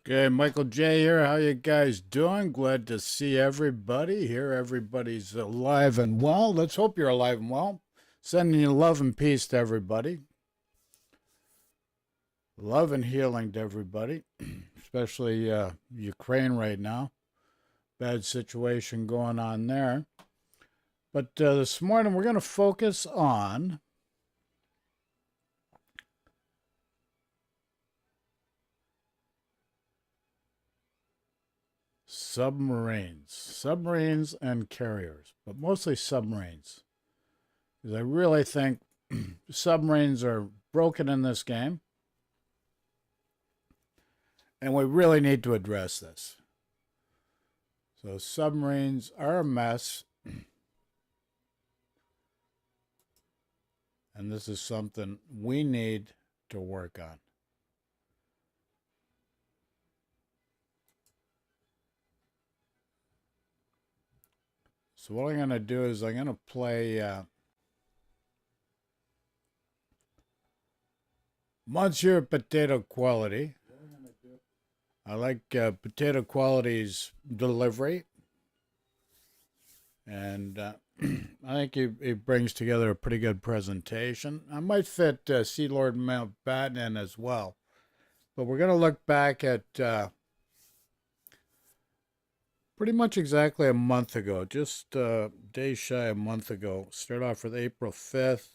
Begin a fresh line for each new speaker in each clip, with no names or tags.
Okay, Michael J here. How you guys doing? Glad to see everybody here. Everybody's alive and well. Let's hope you're alive and well. Sending you love and peace to everybody. Love and healing to everybody, especially Ukraine right now. Bad situation going on there. But this morning we're going to focus on submarines and carriers, but mostly submarines. Because I really think submarines are broken in this game, and we really need to address this. So submarines are a mess, and this is something we need to work on. So what I'm going to do is I'm going to play Monsieur Potato Quality. I like Potato Quality's delivery. And I think he brings together a pretty good presentation. I might fit Sea Lord Mountbatten in as well. But we're going to look back at pretty much exactly a month ago, just days shy a month ago. Start off with April 5th,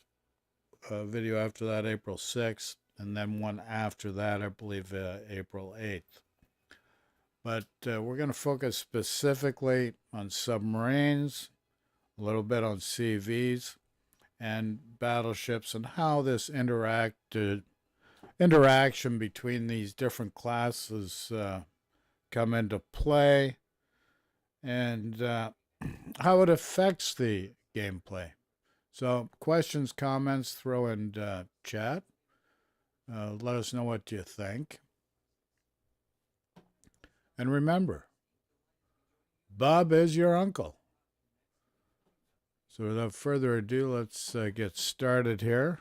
video after that, April 6th, and then one after that, I believe, April 8th. But we're going to focus specifically on submarines, a little bit on CVs, and battleships, and how this interaction between these different classes come into play, and how it affects the gameplay. So questions, comments, throw in chat. Let us know what you think. And remember, Bob is your uncle. So without further ado, let's get started here.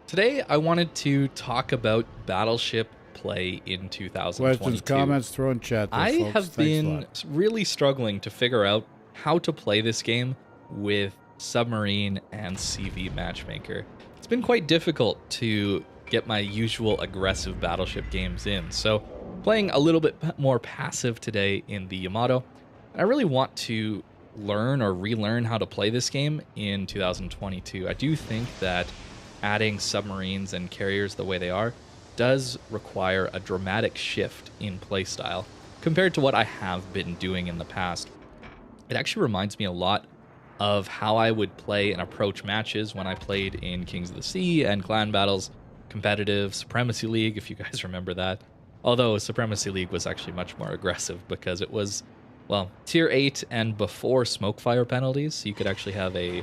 Today, I wanted to talk about Battleship play in 2022.
Questions, comments, throw in chat there,
I
folks.
have
Thanks
been really struggling to figure out how to play this game with Submarine and CV Matchmaker. It's been quite difficult to get my usual aggressive Battleship games in, so playing a little bit more passive today in the Yamato. I really want to learn or relearn how to play this game in 2022. I do think that adding submarines and carriers the way they are does require a dramatic shift in playstyle compared to what I have been doing in the past. It actually reminds me a lot of how I would play and approach matches when I played in Kings of the Sea and Clan Battles, competitive, Supremacy League, if you guys remember that. Although Supremacy League was actually much more aggressive because it was, well, tier 8 and before smoke fire penalties, so you could actually have a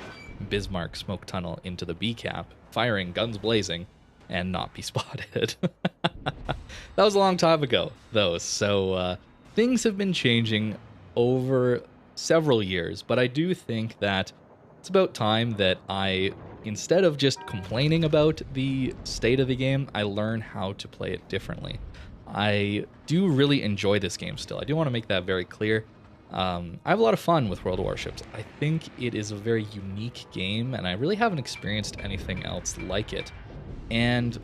Bismarck smoke tunnel into the B cap, firing guns blazing, and not be spotted. That was a long time ago, though, so things have been changing over several years, but I do think that it's about time that I, instead of just complaining about the state of the game, I learn how to play it differently. I do really enjoy this game still. I do want to make that very clear. I have a lot of fun with World of Warships. I think it is a very unique game, and I really haven't experienced anything else like it. And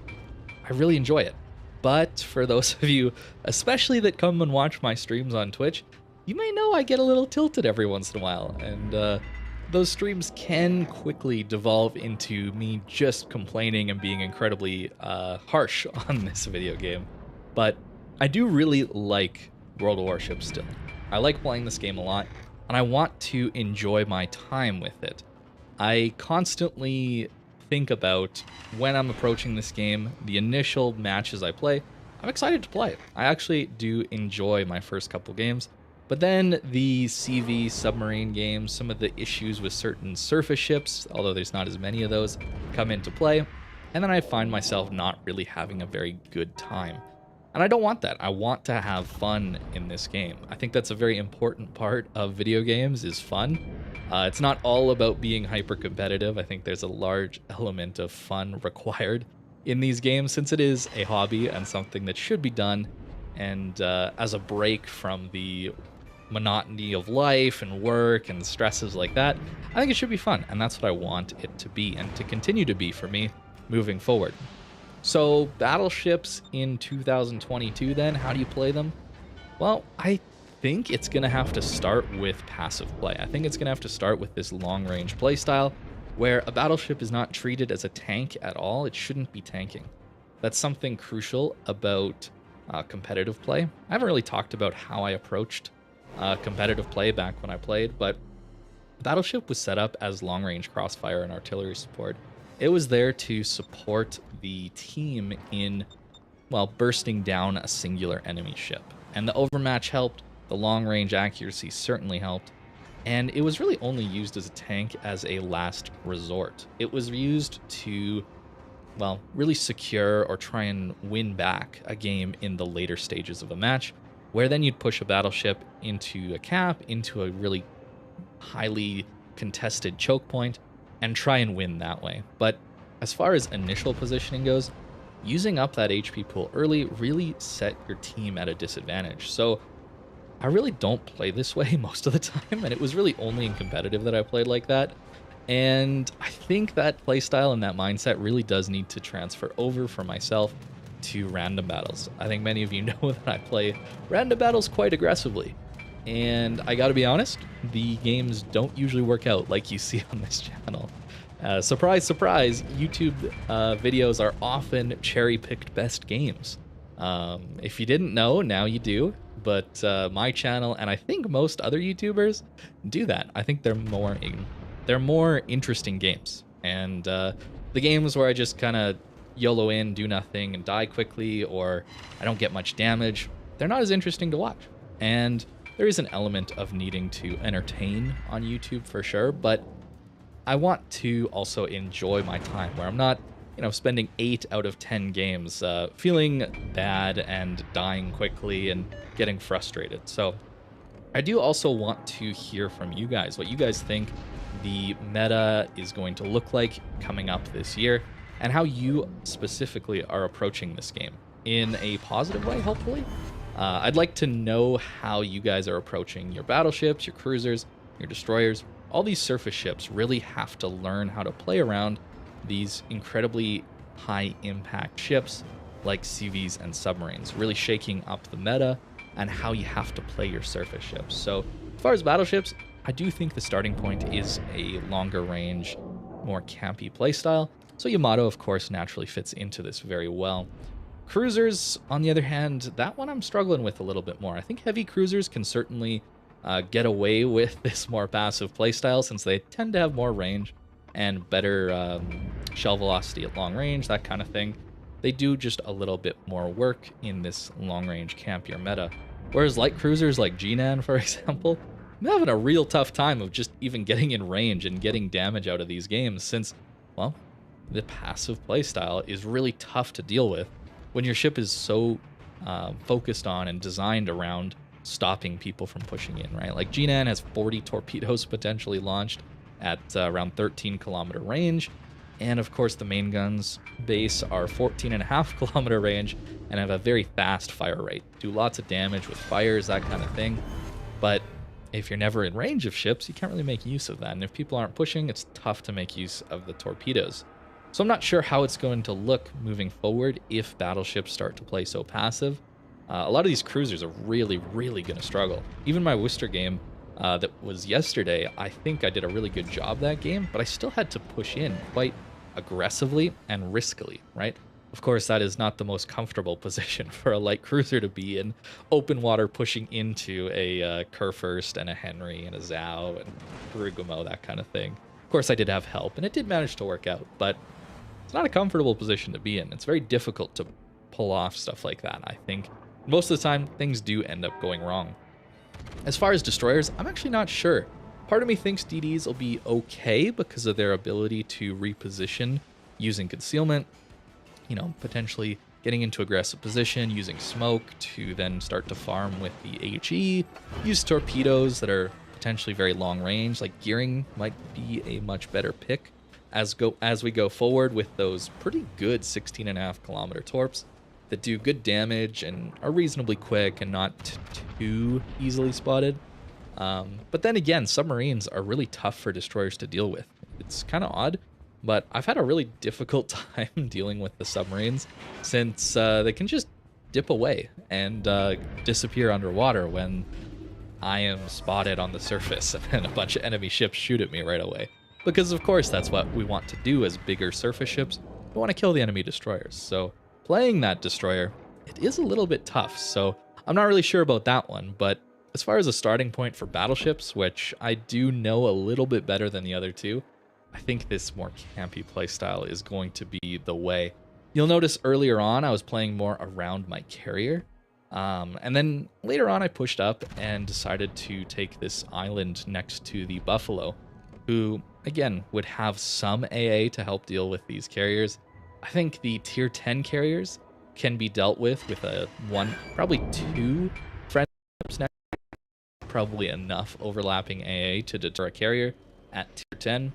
I really enjoy it. But for those of you, especially that come and watch my streams on Twitch, you may know I get a little tilted every once in a while, and those streams can quickly devolve into me just complaining and being incredibly harsh on this video game. But I do really like World of Warships still. I like playing this game a lot, and I want to enjoy my time with it. I constantly think about when I'm approaching this game, the initial matches I play, I'm excited to play it. I actually do enjoy my first couple games, but then the CV submarine games, some of the issues with certain surface ships, although there's not as many of those, come into play, and then I find myself not really having a very good time. And I don't want that. I want to have fun in this game. I think that's a very important part of video games, is fun. It's not all about being hyper competitive. I think there's a large element of fun required in these games, since it is a hobby and something that should be done and as a break from the monotony of life and work and stresses like that. I think it should be fun, and that's what I want it to be and to continue to be for me moving forward. So Battleships in 2022 then, how do you play them? Well, I think it's going to have to start with passive play. I think it's going to have to start with this long-range playstyle where a battleship is not treated as a tank at all. It shouldn't be tanking. That's something crucial about competitive play. I haven't really talked about how I approached competitive play back when I played, but Battleship was set up as long-range crossfire and artillery support. It was there to support the team in, well, bursting down a singular enemy ship. And the overmatch helped, the long-range accuracy certainly helped, and it was really only used as a tank as a last resort. It was used to, well, really secure or try and win back a game in the later stages of a match, where then you'd push a battleship into a cap, into a really highly contested choke point, and try and win that way. But as far as initial positioning goes, using up that HP pool early really set your team at a disadvantage. So I really don't play this way most of the time, and it was really only in competitive that I played like that. And I think that playstyle and that mindset really does need to transfer over for myself to random battles. I think many of you know that I play random battles quite aggressively. And I gotta be honest, the games don't usually work out like you see on this channel. Surprise, surprise, YouTube videos are often cherry-picked best games. If you didn't know, now you do. But my channel, and I think most other YouTubers, do that. I think they're more interesting games. And the games where I just kind of YOLO in, do nothing, and die quickly, or I don't get much damage, they're not as interesting to watch. And there is an element of needing to entertain on YouTube for sure, but I want to also enjoy my time where I'm not, spending 8 out of 10 games feeling bad and dying quickly and getting frustrated. So I do also want to hear from you guys, what you guys think the meta is going to look like coming up this year, and how you specifically are approaching this game in a positive way, hopefully. I'd like to know how you guys are approaching your battleships, your cruisers, your destroyers. All these surface ships really have to learn how to play around these incredibly high impact ships like CVs and submarines, really shaking up the meta and how you have to play your surface ships. So as far as battleships, I do think the starting point is a longer range, more campy playstyle. So Yamato, of course, naturally fits into this very well. Cruisers, on the other hand, that one I'm struggling with a little bit more. I think heavy cruisers can certainly get away with this more passive playstyle since they tend to have more range and better shell velocity at long range, that kind of thing. They do just a little bit more work in this long range campier meta. Whereas light cruisers like Jinan, for example, I'm having a real tough time of just even getting in range and getting damage out of these games since, well, the passive playstyle is really tough to deal with when your ship is so focused on and designed around stopping people from pushing in, right? Like Jinan has 40 torpedoes potentially launched at around 13-kilometer range. And of course, the main guns base are 14.5-kilometer range and have a very fast fire rate. Do lots of damage with fires, that kind of thing. But if you're never in range of ships, you can't really make use of that. And if people aren't pushing, it's tough to make use of the torpedoes. So I'm not sure how it's going to look moving forward if battleships start to play so passive. A lot of these cruisers are really, really going to struggle. Even my Worcester game that was yesterday, I think I did a really good job that game, but I still had to push in quite aggressively and riskily, right? Of course, that is not the most comfortable position for a light cruiser to be in. Open water pushing into a Kurfürst and a Henry and a Zhao and Bergamo, that kind of thing. Of course, I did have help, and it did manage to work out, but it's not a comfortable position to be in. It's very difficult to pull off stuff like that, I think. Most of the time, things do end up going wrong. As far as destroyers, I'm actually not sure. Part of me thinks DDs will be okay because of their ability to reposition using concealment, potentially getting into aggressive position, using smoke to then start to farm with the HE, use torpedoes that are potentially very long range, like gearing might be a much better pick as we go forward with those pretty good 16.5 kilometer torps that do good damage and are reasonably quick and not too easily spotted. But then again, submarines are really tough for destroyers to deal with. It's kind of odd, but I've had a really difficult time dealing with the submarines since they can just dip away and disappear underwater when I am spotted on the surface and a bunch of enemy ships shoot at me right away. Because of course that's what we want to do as bigger surface ships. We want to kill the enemy destroyers. So playing that destroyer, it is a little bit tough. So I'm not really sure about that one, but as far as a starting point for battleships, which I do know a little bit better than the other two, I think this more campy playstyle is going to be the way. You'll notice earlier on I was playing more around my carrier. And then later on I pushed up and decided to take this island next to the Buffalo, who, again, would have some AA to help deal with these carriers. I think the tier 10 carriers can be dealt with a one, probably two friendships next. Probably enough overlapping AA to deter a carrier at tier 10.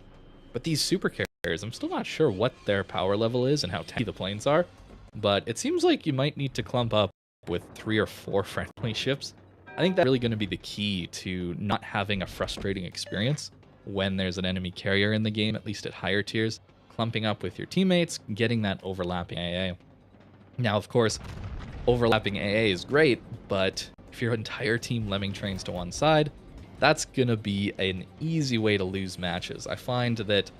But these super carriers, I'm still not sure what their power level is and how tanky the planes are. But it seems like you might need to clump up with 3 or 4 friendly ships. I think that's really going to be the key to not having a frustrating experience when there's an enemy carrier in the game, at least at higher tiers. Clumping up with your teammates, getting that overlapping AA. Now, of course, overlapping AA is great, but if your entire team lemming trains to one side, that's going to be an easy way to lose matches. I find that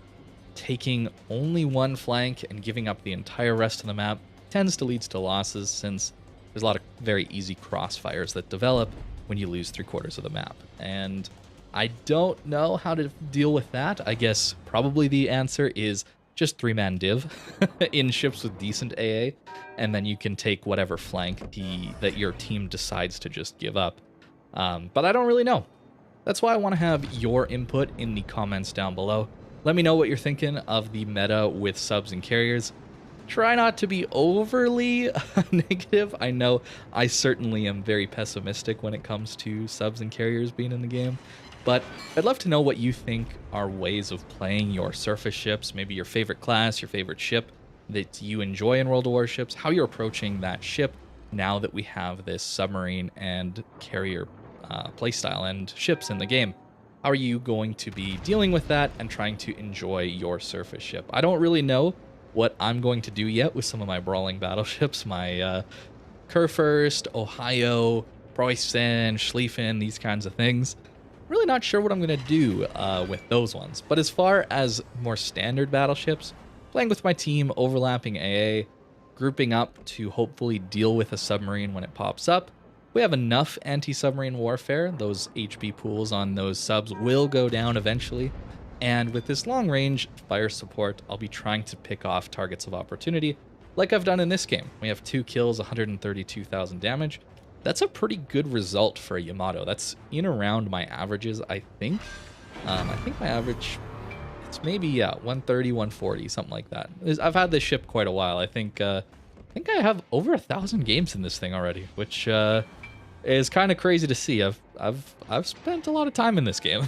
taking only one flank and giving up the entire rest of the map tends to lead to losses, since there's a lot of very easy crossfires that develop when you lose 3/4 of the map. And I don't know how to deal with that. I guess probably the answer is just 3-man div in ships with decent AA, and then you can take whatever flank that your team decides to just give up. But I don't really know. That's why I want to have your input in the comments down below. Let me know what you're thinking of the meta with subs and carriers. Try not to be overly negative. I know I certainly am very pessimistic when it comes to subs and carriers being in the game. But I'd love to know what you think are ways of playing your surface ships, maybe your favorite class, your favorite ship that you enjoy in World of Warships, how you're approaching that ship now that we have this submarine and carrier playstyle and ships in the game. How are you going to be dealing with that and trying to enjoy your surface ship? I don't really know what I'm going to do yet with some of my brawling battleships, my Kurfürst, Ohio, Preußen, Schlieffen, these kinds of things. Really not sure what I'm going to do with those ones. But as far as more standard battleships, playing with my team, overlapping AA, grouping up to hopefully deal with a submarine when it pops up. We have enough anti-submarine warfare. Those HP pools on those subs will go down eventually. And with this long-range fire support, I'll be trying to pick off targets of opportunity, like I've done in this game. We have 2 kills, 132,000 damage. That's a pretty good result for a Yamato. That's in around my averages, I think. I think my average, it's maybe, 130, 140, something like that. I've had this ship quite a while. I think I have over 1,000 games in this thing already, which is kind of crazy to see. I've spent a lot of time in this game.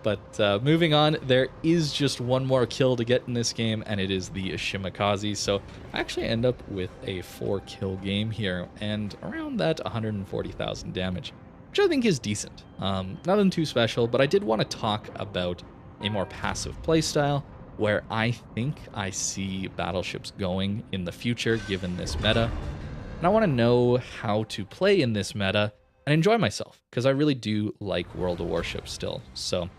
But moving on, there is just one more kill to get in this game, and it is the Shimakaze. So I actually end up with a 4-kill game here, and around that 140,000 damage, which I think is decent. Nothing too special, but I did want to talk about a more passive playstyle, where I think I see battleships going in the future, given this meta. And I want to know how to play in this meta and enjoy myself, because I really do like World of Warships still. So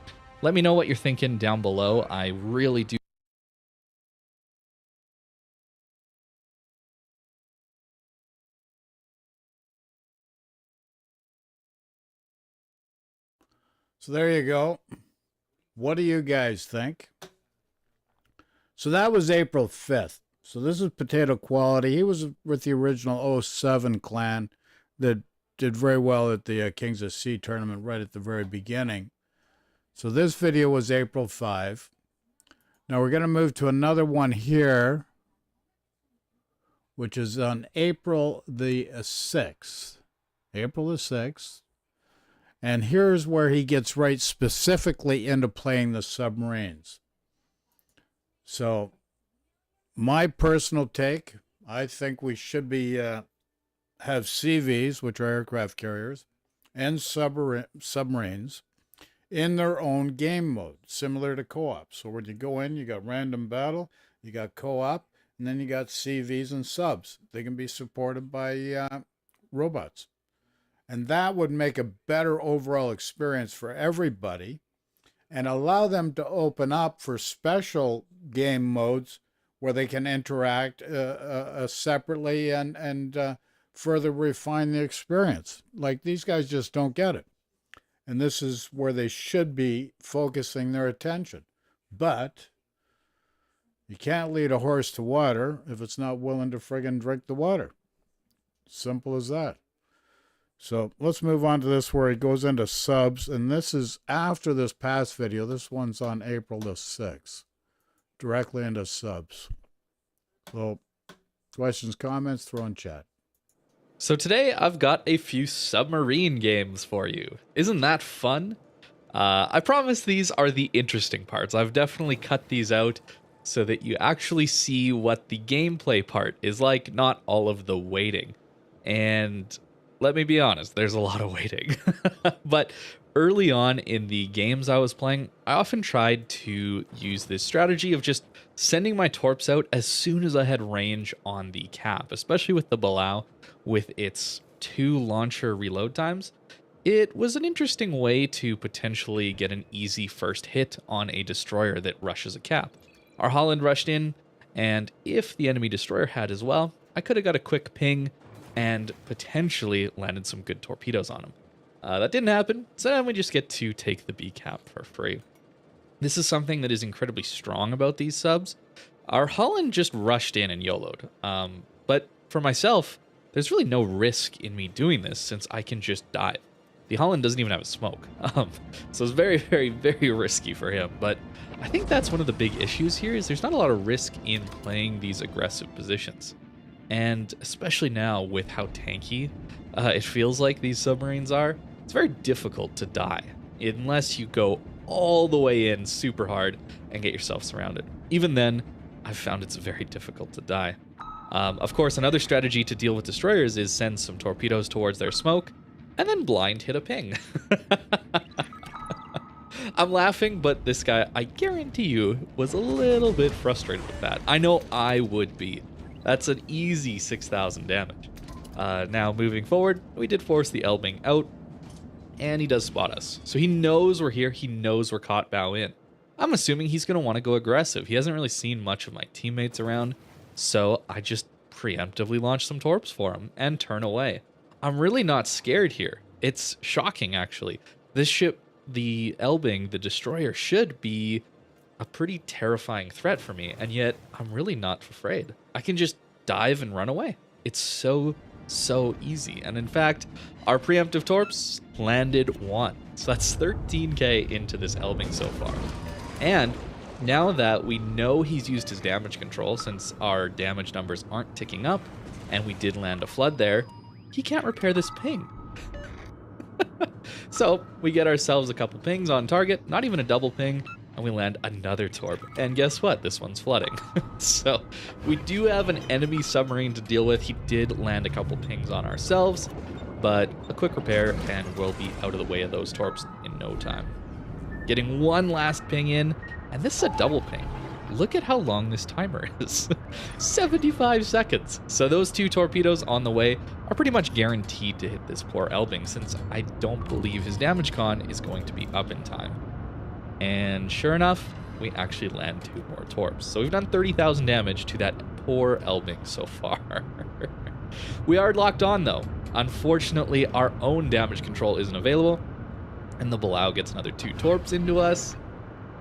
let me know what you're thinking down below. I really do.
So there you go. What do you guys think? So that was April 5th. So this is Potato Quality. He was with the original 07 clan that did very well at the Kings of Sea tournament right at the very beginning. So this video was April 5. Now we're going to move to another one here, which is on April the 6th. April the 6th. And here's where he gets right specifically into playing the submarines. So, my personal take, I think we should be have CVs, which are aircraft carriers, and submarines in their own game mode, similar to co-op. So when you go in, you got random battle, you got co-op, and then you got CVs and subs. They can be supported by robots. And that would make a better overall experience for everybody and allow them to open up for special game modes where they can interact separately and further refine the experience. Like, these guys just don't get it. And this is where they should be focusing their attention. But you can't lead a horse to water if it's not willing to friggin' drink the water. Simple as that. So let's move on to this where he goes into subs. And this is after this past video. This one's on April the 6th. Directly into subs. So questions, comments, throw in chat.
So today I've got a few submarine games for you. Isn't that fun? I promise these are the interesting parts. I've definitely cut these out so that you actually see what the gameplay part is like, not all of the waiting. And let me be honest, there's a lot of waiting. But early on in the games I was playing, I often tried to use this strategy of just sending my torps out as soon as I had range on the cap, especially with the Balau with its 2 launcher reload times. It was an interesting way to potentially get an easy first hit on a destroyer that rushes a cap. Our Holland rushed in, and if the enemy destroyer had as well, I could have got a quick ping and potentially landed some good torpedoes on him. That didn't happen, so then we just get to take the B cap for free. This is something that is incredibly strong about these subs. Our Holland just rushed in and YOLO'd. But for myself, there's really no risk in me doing this since I can just dive. The Holland doesn't even have a smoke. So it's very, very, very risky for him. But I think that's one of the big issues here is there's not a lot of risk in playing these aggressive positions. And especially now with how tanky it feels like these submarines are, it's very difficult to die unless you go all the way in super hard and get yourself surrounded. Even then, I've found it's very difficult to die. Of course, another strategy to deal with destroyers is send some torpedoes towards their smoke and then blind hit a ping. I'm laughing, but this guy, I guarantee you, was a little bit frustrated with that. I know I would be. That's an easy 6,000 damage. Now, moving forward, we did force the Elbing out, and he does spot us. So he knows we're here. He knows we're caught bow in. I'm assuming he's going to want to go aggressive. He hasn't really seen much of my teammates around, so I just preemptively launch some torps for him and turn away. I'm really not scared here. It's shocking, actually. This ship, the Elbing, the destroyer, should be a pretty terrifying threat for me, and yet I'm really not afraid. I can just dive and run away. It's so easy. And in fact, our preemptive torps landed 1. So that's 13k into this Elbing so far. And now that we know he's used his damage control, since our damage numbers aren't ticking up, and we did land a flood there, he can't repair this ping. So we get ourselves a couple pings on target, not even a double ping, and we land another torp. And guess what? This one's flooding. So we do have an enemy submarine to deal with. He did land a couple pings on ourselves, but a quick repair and we'll be out of the way of those torps in no time. Getting one last ping in, and this is a double ping. Look at how long this timer is. 75 seconds. So those 2 torpedoes on the way are pretty much guaranteed to hit this poor Elbing, since I don't believe his damage con is going to be up in time. And sure enough, we actually land 2 more torps. So we've done 30,000 damage to that poor Elbing so far. We are locked on though. Unfortunately, our own damage control isn't available, and the Balau gets another 2 torps into us.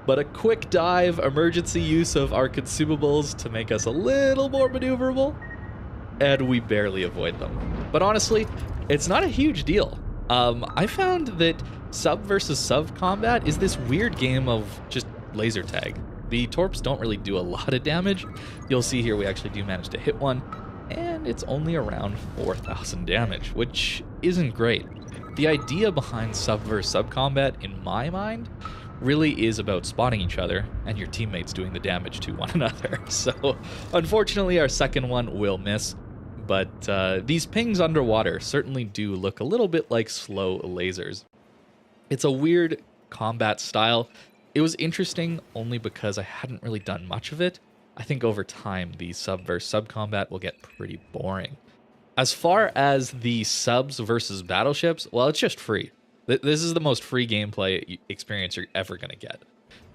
But a quick dive, emergency use of our consumables to make us a little more maneuverable, and we barely avoid them. But honestly, it's not a huge deal. I found that sub versus sub combat is this weird game of just laser tag. The torps don't really do a lot of damage. You'll see here we actually do manage to hit one, and it's only around 4,000 damage, which isn't great. The idea behind sub versus sub combat, in my mind, really is about spotting each other and your teammates doing the damage to one another. So unfortunately, our second one will miss, but these pings underwater certainly do look a little bit like slow lasers. It's a weird combat style. It was interesting only because I hadn't really done much of it. I think over time, the sub versus sub combat will get pretty boring. As far as the subs versus battleships, well, it's just free. This is the most free gameplay experience you're ever going to get.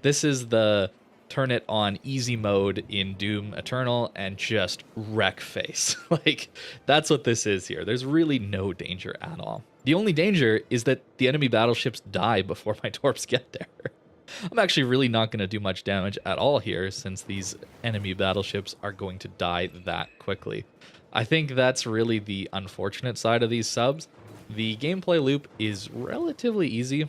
This is the turn it on easy mode in Doom Eternal and just wreck face. Like, that's what this is here. There's really no danger at all. The only danger is that the enemy battleships die before my torps get there. I'm actually really not going to do much damage at all here, since these enemy battleships are going to die that quickly. I think that's really the unfortunate side of these subs. The gameplay loop is relatively easy,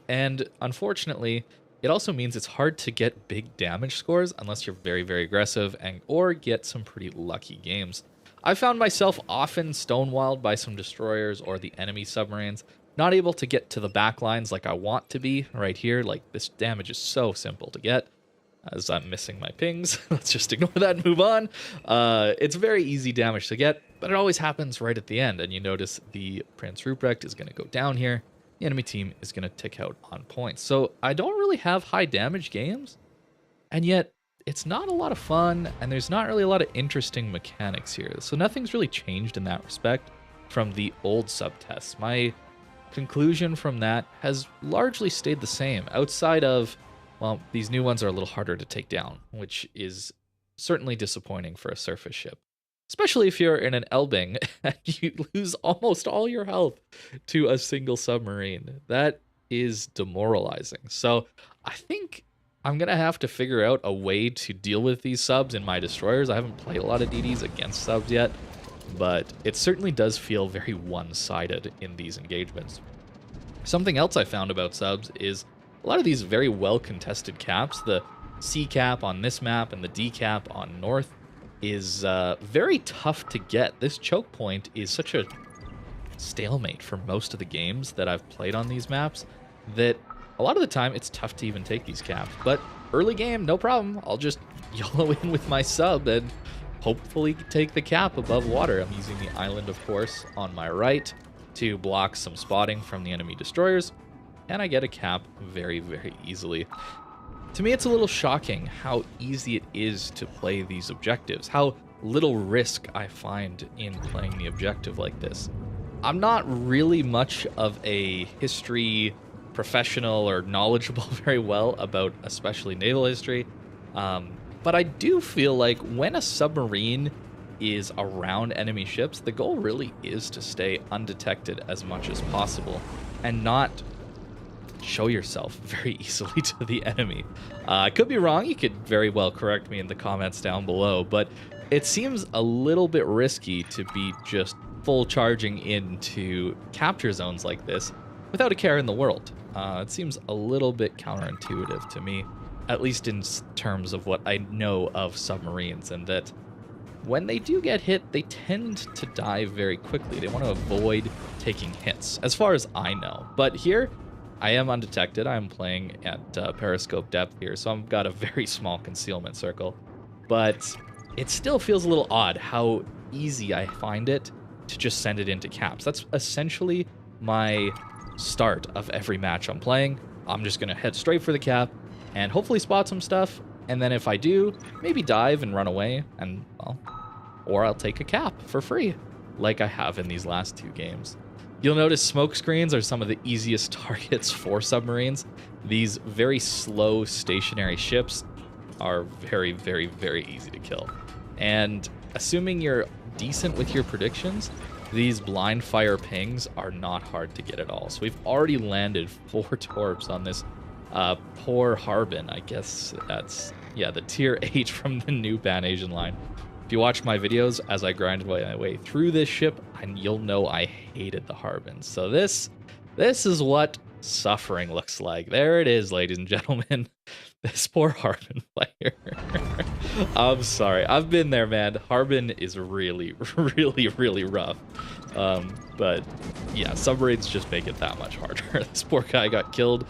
and unfortunately, it also means it's hard to get big damage scores unless you're very, very aggressive or get some pretty lucky games. I found myself often stonewalled by some destroyers or the enemy submarines, not able to get to the back lines like I want to be right here. Like, this damage is so simple to get. As I'm missing my pings, let's just ignore that and move on. It's very easy damage to get, but it always happens right at the end, and you notice the Prince Ruprecht is going to go down here. The enemy team is going to tick out on points. So I don't really have high damage games, and yet it's not a lot of fun, and there's not really a lot of interesting mechanics here. So nothing's really changed in that respect from the old subtests. My conclusion from that has largely stayed the same, outside of, well, these new ones are a little harder to take down, which is certainly disappointing for a surface ship. Especially if you're in an Elbing and you lose almost all your health to a single submarine. That is demoralizing. So I think I'm going to have to figure out a way to deal with these subs in my destroyers. I haven't played a lot of DDs against subs yet, but it certainly does feel very one-sided in these engagements. Something else I found about subs is a lot of these very well-contested caps. The C cap on this map and the D cap on North is very tough to get. This choke point is such a stalemate for most of the games that I've played on these maps that a lot of the time it's tough to even take these caps. But early game, no problem. I'll just YOLO in with my sub and hopefully take the cap above water. I'm using the island, of course, on my right to block some spotting from the enemy destroyers, and I get a cap very, very easily. To me, it's a little shocking how easy it is to play these objectives, how little risk I find in playing the objective like this. I'm not really much of a history professional or knowledgeable very well about especially naval history, but I do feel like when a submarine is around enemy ships, the goal really is to stay undetected as much as possible and not show yourself very easily to the enemy. I could be wrong. You could very well correct me in the comments down below, but it seems a little bit risky to be just full charging into capture zones like this without a care in the world. It seems a little bit counterintuitive to me, at least in terms of what I know of submarines, and that when they do get hit, they tend to die very quickly. They want to avoid taking hits, as far as I know. But here, I am undetected. I'm playing at periscope depth here, so I've got a very small concealment circle. But it still feels a little odd how easy I find it to just send it into caps. That's essentially my start of every match I'm playing. I'm just going to head straight for the cap and hopefully spot some stuff. And then if I do, maybe dive and run away, and, well, or I'll take a cap for free, like I have in these last two games. You'll notice smoke screens are some of the easiest targets for submarines. These very slow stationary ships are very, very, very easy to kill. And assuming you're decent with your predictions, these blind fire pings are not hard to get at all. So we've already landed 4 torps on this poor Harbin. I guess that's, yeah, the tier 8 from the new Ban Asian line. If you watch my videos as I grinded my way through this ship, and you'll know I hated the Harbin. So this is what suffering looks like. There it is, ladies and gentlemen. This poor Harbin player. I'm sorry. I've been there, man. Harbin is really, really, really rough. But yeah, submarines just make it that much harder. This poor guy got killed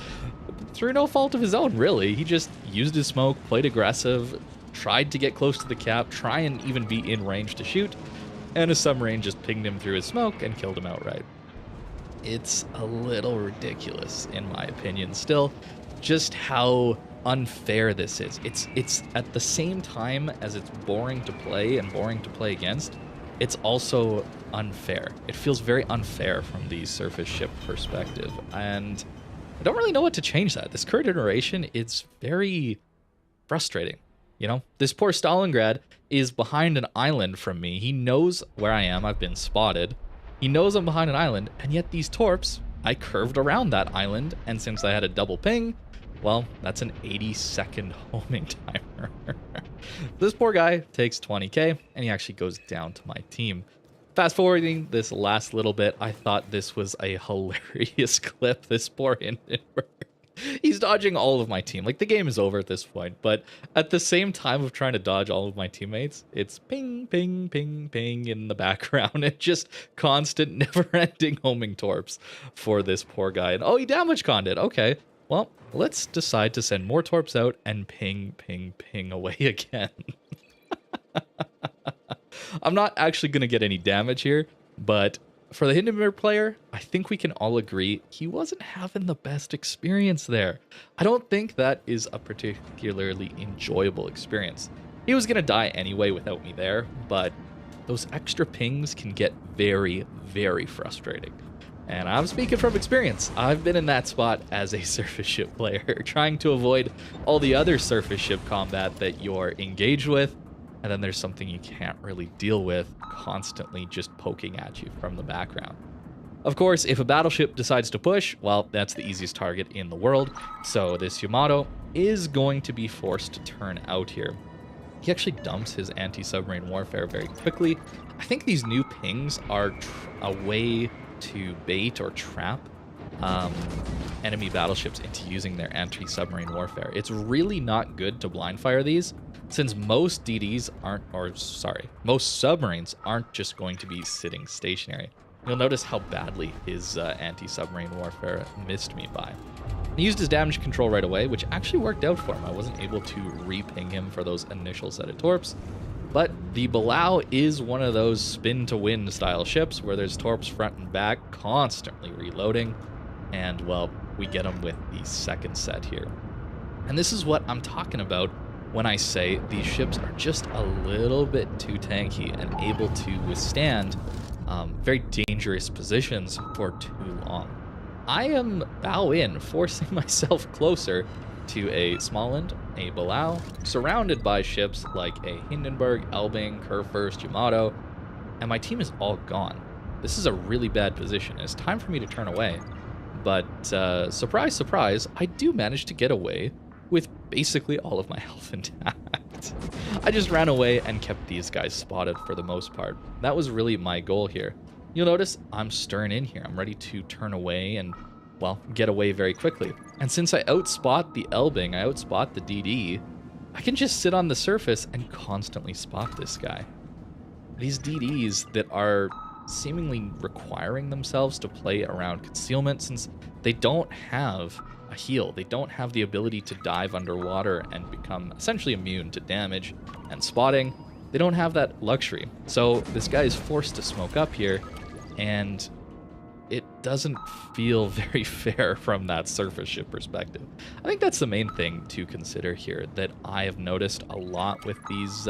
through no fault of his own, really. He just used his smoke, played aggressive, tried to get close to the cap, try and even be in range to shoot, and a submarine just pinged him through his smoke and killed him outright. It's a little ridiculous, in my opinion, still, just how unfair this is. It's at the same time as it's boring to play and boring to play against, it's also unfair. It feels very unfair from the surface ship perspective, and I don't really know what to change that. This current iteration, it's very frustrating. You know, this poor Stalingrad is behind an island from me. He knows where I am. I've been spotted. He knows I'm behind an island, and yet these torps, I curved around that island, and since I had a double ping, well, that's an 80-second homing timer. This poor guy takes 20k, and he actually goes down to my team. Fast forwarding this last little bit, I thought this was a hilarious clip. This poor Hindenburg. He's dodging all of my team. Like, the game is over at this point, but at the same time of trying to dodge all of my teammates, it's ping, ping, ping, ping in the background. It's just constant, never-ending homing torps for this poor guy. And oh, he damage conned it. Okay, well, let's decide to send more torps out and ping, ping, ping away again. I'm not actually going to get any damage here, but for the Hindenburg player, I think we can all agree he wasn't having the best experience there. I don't think that is a particularly enjoyable experience. He was going to die anyway without me there, but those extra pings can get very, very frustrating. And I'm speaking from experience. I've been in that spot as a surface ship player, trying to avoid all the other surface ship combat that you're engaged with. And then there's something you can't really deal with, constantly just poking at you from the background. Of course, if a battleship decides to push, well, that's the easiest target in the world. So this Yamato is going to be forced to turn out here. He actually dumps his anti-submarine warfare very quickly. I think these new pings are a way to bait or trap enemy battleships into using their anti-submarine warfare. It's really not good to blind fire these, since most DDs aren't, or sorry, most submarines aren't just going to be sitting stationary. You'll notice how badly his anti-submarine warfare missed me by. He used his damage control right away, which actually worked out for him. I wasn't able to re-ping him for those initial set of torps. But the Belau is one of those spin-to-win style ships where there's torps front and back, constantly reloading. And, well, we get them with the second set here. And this is what I'm talking about when I say these ships are just a little bit too tanky and able to withstand very dangerous positions for too long. I am bow in, forcing myself closer to a Småland, a Belau, surrounded by ships like a Hindenburg, Elbing, Kurfürst, Yamato, and my team is all gone. This is a really bad position. It's time for me to turn away. But surprise, surprise, I do manage to get away with basically all of my health intact. I just ran away and kept these guys spotted for the most part. That was really my goal here. You'll notice I'm stirring in here. I'm ready to turn away and, well, get away very quickly. And since I outspot the Elbing, I outspot the DD, I can just sit on the surface and constantly spot this guy. These DDs that are seemingly requiring themselves to play around concealment, since they don't have a heal. They don't have the ability to dive underwater and become essentially immune to damage and spotting. They don't have that luxury. So this guy is forced to smoke up here, and it doesn't feel very fair from that surface ship perspective. I think that's the main thing to consider here that I have noticed a lot with these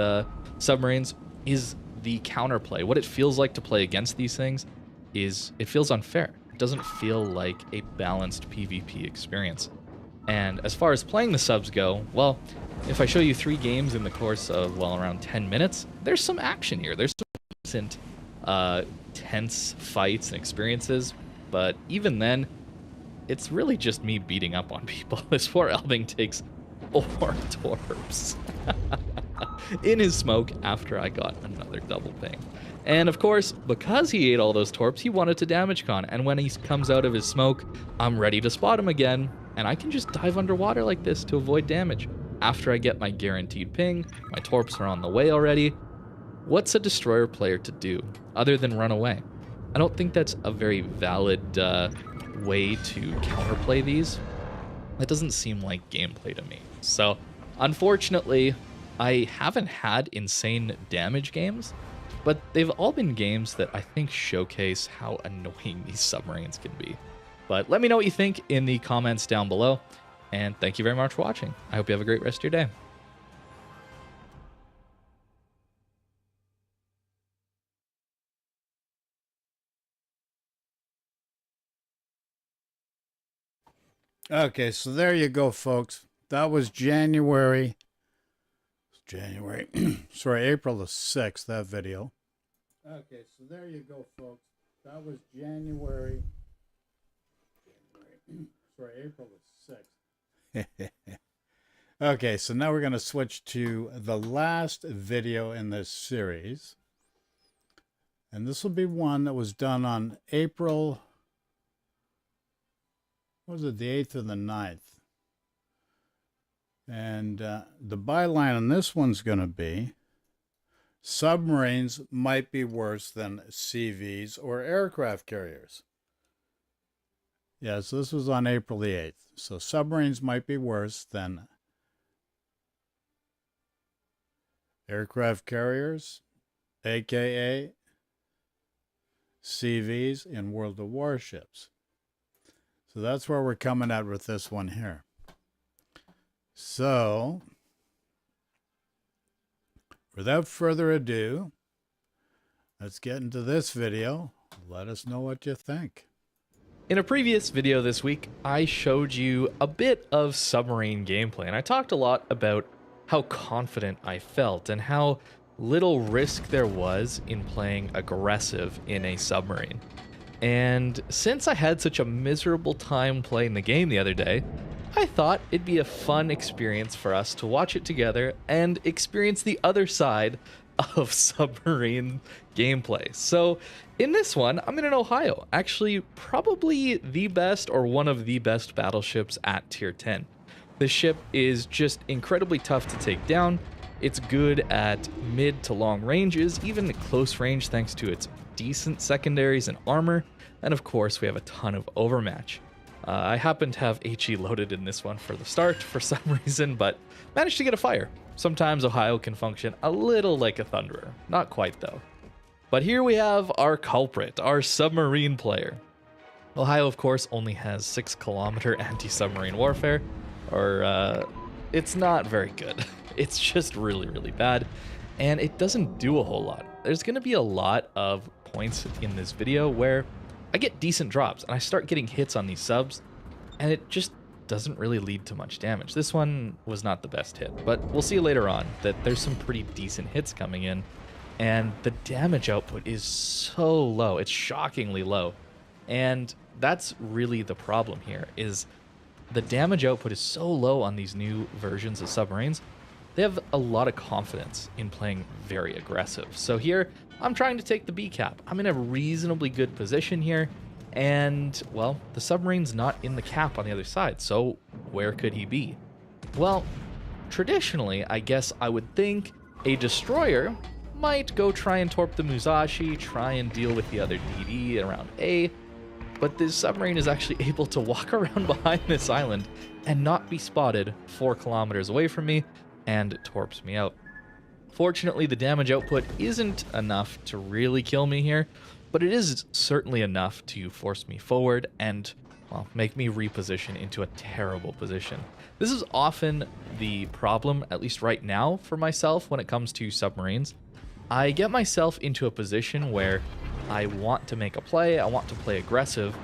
submarines is the counterplay. What it feels like to play against these things is it feels unfair. It doesn't feel like a balanced PvP experience. And as far as playing the subs go, well, if I show you 3 games in the course of, well, around 10 minutes, there's some action here. There's some decent, tense fights and experiences, but even then, it's really just me beating up on people. This poor Elbing takes 4 torps in his smoke after I got another double ping. And of course, because he ate all those torps, he wanted to damage con, and when he comes out of his smoke, I'm ready to spot him again, and I can just dive underwater like this to avoid damage. After I get my guaranteed ping, my torps are on the way already. What's a destroyer player to do other than run away? I don't think that's a very valid way to counterplay these. That doesn't seem like gameplay to me. So, unfortunately, I haven't had insane damage games, but they've all been games that I think showcase how annoying these submarines can be. But let me know what you think in the comments down below, and thank you very much for watching. I hope you have a great rest of your day.
Okay, so there you go, folks. That was January, sorry, April the 6th, that video. Okay, so there you go, folks. That was January, sorry, April the 6th. Okay, so now we're going to switch to the last video in this series. And this will be one that was done on April, what was it, the 8th or the 9th? And the byline on this one's going to be, submarines might be worse than CVs or aircraft carriers. Yeah, so this was on April the 8th. So submarines might be worse than aircraft carriers, aka CVs in World of Warships. So that's where we're coming at with this one here. So, without further ado, let's get into this video. Let us know what you think.
In a previous video this week, I showed you a bit of submarine gameplay, and I talked a lot about how confident I felt and how little risk there was in playing aggressive in a submarine. And since I had such a miserable time playing the game the other day, I thought it'd be a fun experience for us to watch it together and experience the other side of submarine gameplay. So in this one, I'm in Ohio, actually probably the best or one of the best battleships at tier 10. This ship is just incredibly tough to take down. It's good at mid to long ranges, even at close range thanks to its decent secondaries and armor, and of course we have a ton of overmatch. I happen to have HE loaded in this one for the start for some reason, but managed to get a fire. Sometimes Ohio can function a little like a Thunderer, not quite though. But here we have our culprit, our submarine player. Ohio of course only has 6-kilometer anti-submarine warfare, or it's not very good. It's just really, really bad, and it doesn't do a whole lot. There's going to be a lot of points in this video where I get decent drops and I start getting hits on these subs, and it just doesn't really lead to much damage. This one was not the best hit, but we'll see later on that there's some pretty decent hits coming in, and the damage output is so low. It's shockingly low, and that's really the problem here, is the damage output is so low on these new versions of submarines. They have a lot of confidence in playing very aggressive. So here, I'm trying to take the B cap. I'm in a reasonably good position here, and, well, the submarine's not in the cap on the other side, so where could he be? Well, traditionally, I guess I would think a destroyer might go try and torp the Musashi, try and deal with the other DD around A, but this submarine is actually able to walk around behind this island and not be spotted 4 kilometers away from me, and torps me out. Fortunately, the damage output isn't enough to really kill me here, but it is certainly enough to force me forward and, well, make me reposition into a terrible position. This is often the problem, at least right now, for myself when it comes to submarines. I get myself into a position where I want to make a play, I want to play aggressive,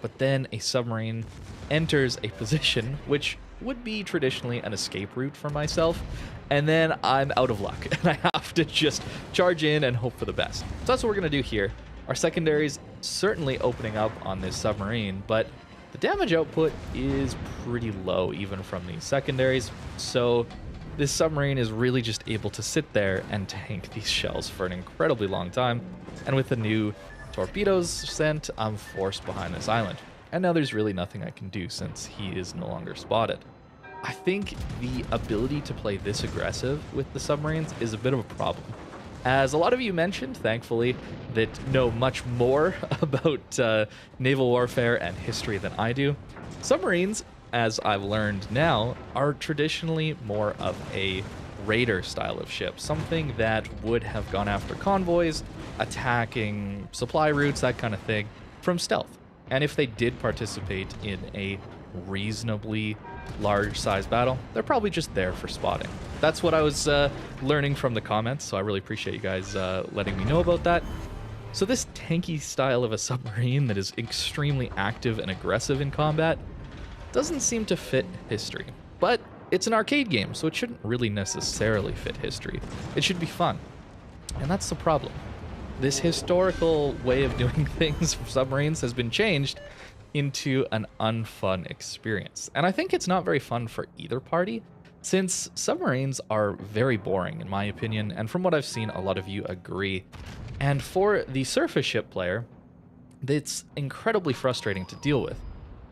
but then a submarine enters a position which would be traditionally an escape route for myself, and then I'm out of luck, and I have to just charge in and hope for the best. So that's what we're going to do here. Our secondaries certainly opening up on this submarine, but the damage output is pretty low even from these secondaries, so this submarine is really just able to sit there and tank these shells for an incredibly long time, and with the new torpedoes sent, I'm forced behind this island. And now there's really nothing I can do since he is no longer spotted. I think the ability to play this aggressive with the submarines is a bit of a problem. As a lot of you mentioned, thankfully, that know much more about naval warfare and history than I do, submarines, as I've learned now, are traditionally more of a raider style of ship, something that would have gone after convoys, attacking supply routes, that kind of thing, from stealth. And if they did participate in a reasonably large size battle, they're probably just there for spotting. That's what I was learning from the comments, so I really appreciate you guys letting me know about that. So this tanky style of a submarine that is extremely active and aggressive in combat doesn't seem to fit history. But it's an arcade game, so it shouldn't really necessarily fit history. It should be fun. And that's the problem. This historical way of doing things for submarines has been changed into an unfun experience. And I think it's not very fun for either party, since submarines are very boring in my opinion, and from what I've seen, a lot of you agree. And for the surface ship player, it's incredibly frustrating to deal with,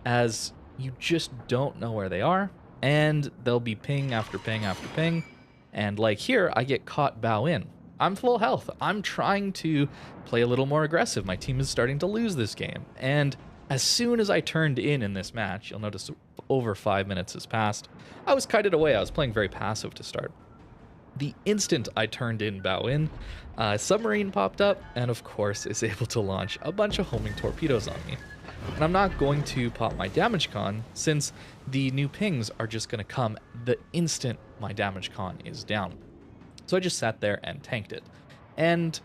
as you just don't know where they are, and they'll be ping after ping after ping, and like here, I get caught bow in. I'm full health. I'm trying to play a little more aggressive. My team is starting to lose this game, and as soon as I turned in this match, you'll notice over 5 minutes has passed, I was kited away. I was playing very passive to start. The instant I turned in bow in, a submarine popped up, and of course is able to launch a bunch of homing torpedoes on me. And I'm not going to pop my damage con, since the new pings are just going to come the instant my damage con is down. So I just sat there and tanked it. And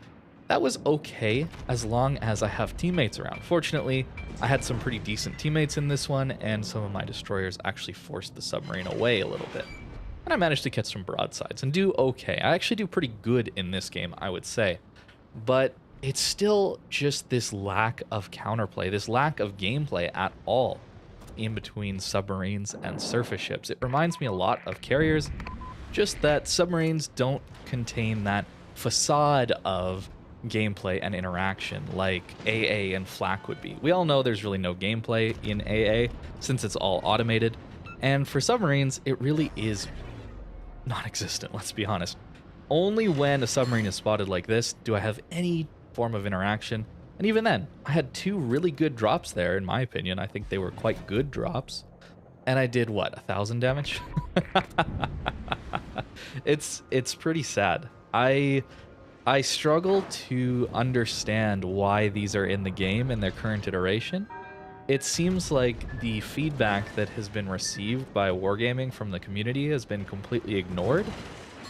that was okay as long as I have teammates around. Fortunately, I had some pretty decent teammates in this one, and some of my destroyers actually forced the submarine away a little bit. And I managed to catch some broadsides and do okay. I actually do pretty good in this game, I would say. But it's still just this lack of counterplay, this lack of gameplay at all in between submarines and surface ships. It reminds me a lot of carriers, just that submarines don't contain that facade of gameplay and interaction like AA and Flak would be. We all know there's really no gameplay in AA since it's all automated, and for submarines, it really is non-existent, let's be honest. Only when a submarine is spotted like this do I have any form of interaction, and even then, I had 2 really good drops there, in my opinion. I think they were quite good drops, and I did, what, 1,000 damage? It's pretty sad. I struggle to understand why these are in the game in their current iteration. It seems like the feedback that has been received by Wargaming from the community has been completely ignored,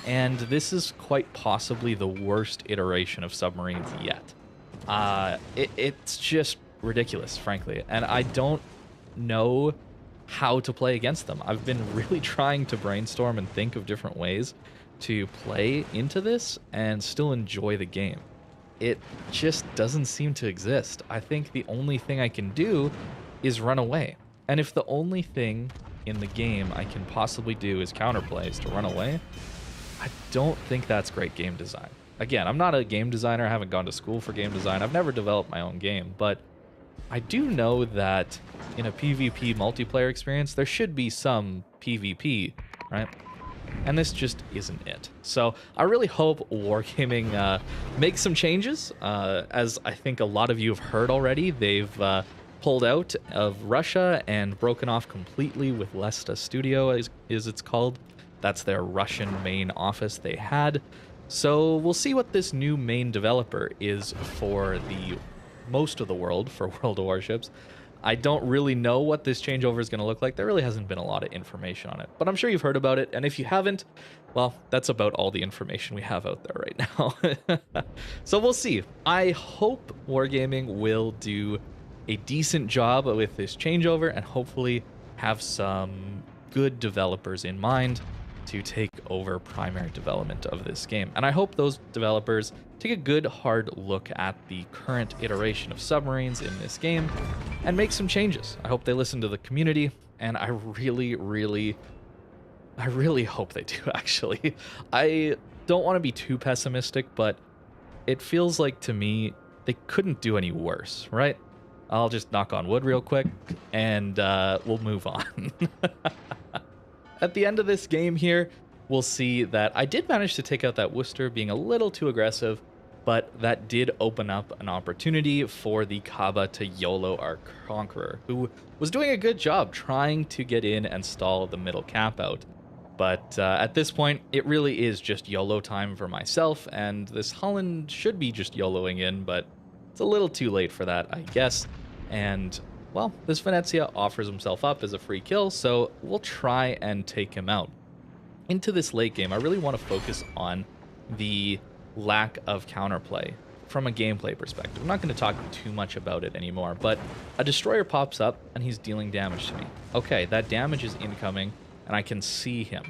and this is quite possibly the worst iteration of submarines yet. It's just ridiculous, frankly, and I don't know how to play against them. I've been really trying to brainstorm and think of different ways to play into this and still enjoy the game. It just doesn't seem to exist. I think the only thing I can do is run away. And if the only thing in the game I can possibly do is counterplay, is to run away, I don't think that's great game design. Again, I'm not a game designer. I haven't gone to school for game design. I've never developed my own game, but I do know that in a PvP multiplayer experience, there should be some PvP, right? And this just isn't it. So I really hope Wargaming makes some changes. As I think a lot of you have heard already, they've pulled out of Russia and broken off completely with Lesta Studio, as it's called. That's their Russian main office they had. So we'll see what this new main developer is for the most of the world for World of Warships. I don't really know what this changeover is going to look like. There really hasn't been a lot of information on it, but I'm sure you've heard about it. And if you haven't, well, that's about all the information we have out there right now. So we'll see. I hope Wargaming will do a decent job with this changeover and hopefully have some good developers in mind to take over primary development of this game. And I hope those developers take a good hard look at the current iteration of submarines in this game and make some changes. I hope they listen to the community, and I really hope they do, actually. I don't want to be too pessimistic, but it feels like to me they couldn't do any worse, right? I'll just knock on wood real quick and we'll move on. At the end of this game here, we'll see that I did manage to take out that Worcester, being a little too aggressive, but that did open up an opportunity for the Kaba to YOLO our Conqueror, who was doing a good job trying to get in and stall the middle cap out. But at this point, it really is just YOLO time for myself, and this Holland should be just YOLOing in, but it's a little too late for that, I guess. And, well, this Venezia offers himself up as a free kill, so we'll try and take him out. Into this late game, I really want to focus on the lack of counterplay from a gameplay perspective. I'm not going to talk too much about it anymore, but a destroyer pops up and he's dealing damage to me. Okay, that damage is incoming and I can see him.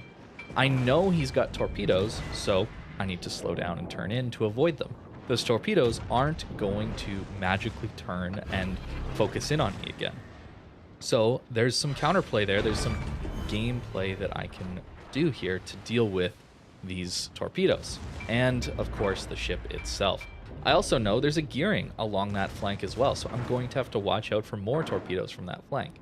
I know he's got torpedoes, so I need to slow down and turn in to avoid them. Those torpedoes aren't going to magically turn and focus in on me again. So there's some counterplay there. There's some gameplay that I can do here to deal with these torpedoes. And of course the ship itself. I also know there's a gearing along that flank as well, so I'm going to have to watch out for more torpedoes from that flank.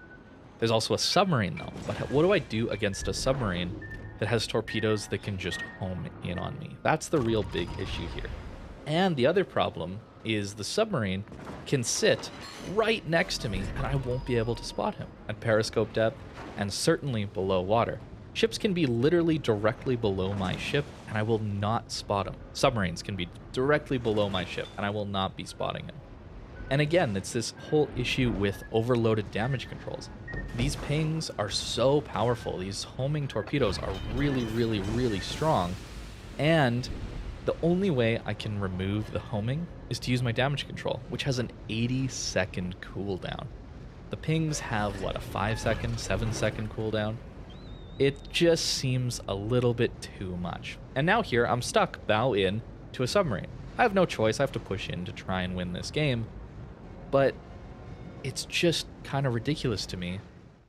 There's also a submarine though, but what do I do against a submarine that has torpedoes that can just home in on me? That's the real big issue here. And the other problem is the submarine can sit right next to me and I won't be able to spot him at periscope depth and certainly below water. Ships can be literally directly below my ship and I will not spot them. Submarines can be directly below my ship and I will not be spotting them. And again, it's this whole issue with overloaded damage controls. These pings are so powerful. These homing torpedoes are really, really, really strong. And the only way I can remove the homing is to use my damage control, which has an 80-second cooldown. The pings have, what, a 5-second, 7-second cooldown? It just seems a little bit too much. And now here, I'm stuck bow in to a submarine. I have no choice. I have to push in to try and win this game. But it's just kind of ridiculous to me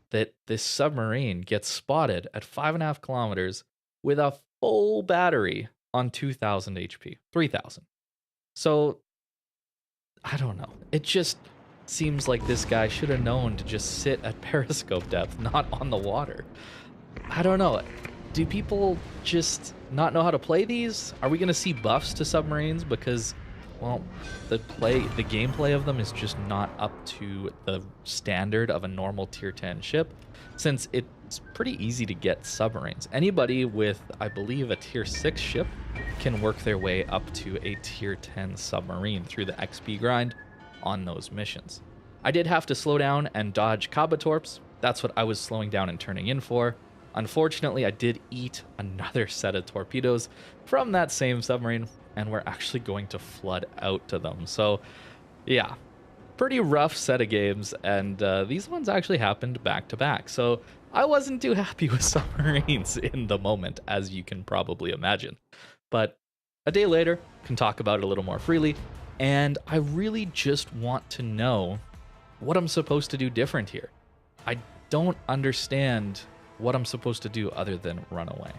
that this submarine gets spotted at 5.5 kilometers with a full battery on 2,000 HP, 3,000. So, I don't know. It just seems like this guy should have known to just sit at periscope depth, not on the water. I don't know. Do people just not know how to play these? Are we going to see buffs to submarines? Because, well, the gameplay of them is just not up to the standard of a normal tier 10 ship, since it's pretty easy to get submarines. Anybody with, I believe, a tier 6 ship can work their way up to a tier 10 submarine through the XP grind on those missions. I did have to slow down and dodge Kabatorps. That's what I was slowing down and turning in for. Unfortunately, I did eat another set of torpedoes from that same submarine, and we're actually going to flood out to them. So, yeah, pretty rough set of games, and these ones actually happened back to back. So I wasn't too happy with submarines in the moment, as you can probably imagine. But a day later, can talk about it a little more freely, and I really just want to know what I'm supposed to do different here. I don't understand what I'm supposed to do other than run away.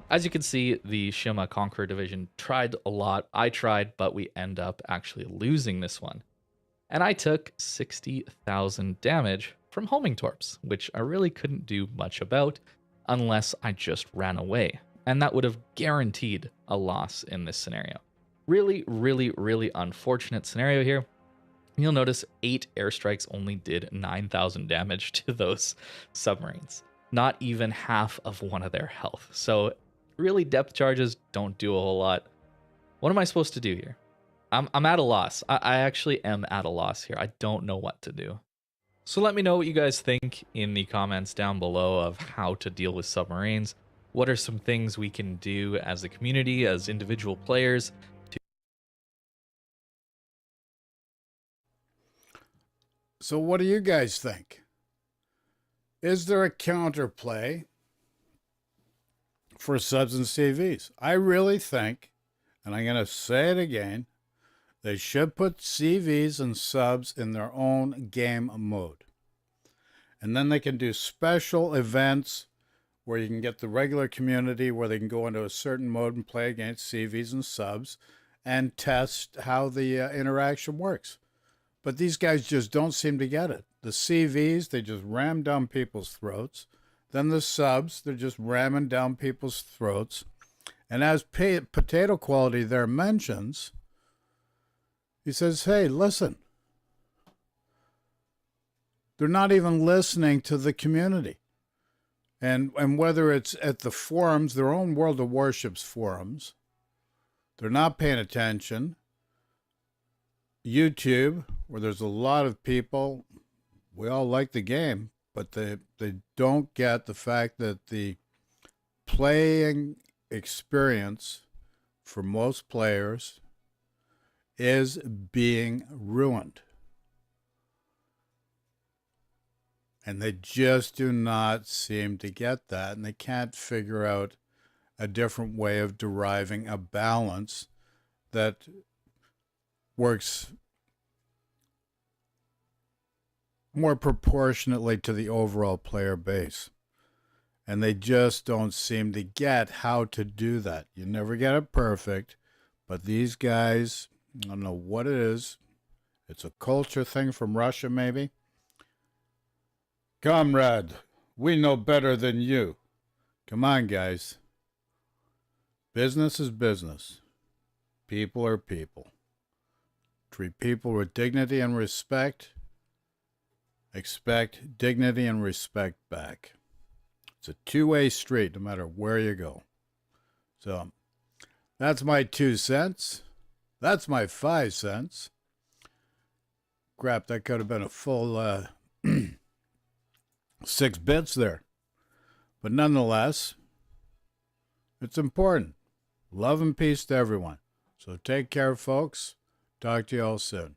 As you can see, the Shima Conqueror division tried a lot. I tried, but we end up actually losing this one. And I took 60,000 damage from homing torps, which I really couldn't do much about unless I just ran away. And that would have guaranteed a loss in this scenario. Really, really, really unfortunate scenario here. You'll notice 8 airstrikes only did 9,000 damage to those submarines. Not even half of one of their health. So really, depth charges don't do a whole lot. What am I supposed to do here? I'm at a loss. I actually am at a loss here. I don't know what to do. So let me know what you guys think in the comments down below of how to deal with submarines. What are some things we can do as a community, as individual players?
So what do you guys think? Is there a counterplay for subs and CVs? I really think, and I'm going to say it again, they should put CVs and subs in their own game mode. And then they can do special events where you can get the regular community where they can go into a certain mode and play against CVs and subs and test how the interaction works. But these guys just don't seem to get it. The CVs, they just ram down people's throats. Then the subs, they're just ramming down people's throats. And as potato quality there mentions, he says, hey, listen, they're not even listening to the community. And whether it's at the forums, their own World of Warships forums, they're not paying attention. YouTube, where there's a lot of people, we all like the game, but they don't get the fact that the playing experience for most players is being ruined. And they just do not seem to get that, and they can't figure out a different way of deriving a balance that works more proportionately to the overall player base. And they just don't seem to get how to do that. You never get it perfect, but these guys, I don't know what it is. It's a culture thing from Russia, maybe. Comrade, we know better than you. Come on, guys. Business is business. People are people. Treat people with dignity and respect. Expect dignity and respect back. It's a two-way street no matter where you go. So that's my 2 cents. That's my 5 cents. Crap, that could have been a full 6 bits there. But nonetheless, it's important. Love and peace to everyone. So take care, folks. Talk to you all soon.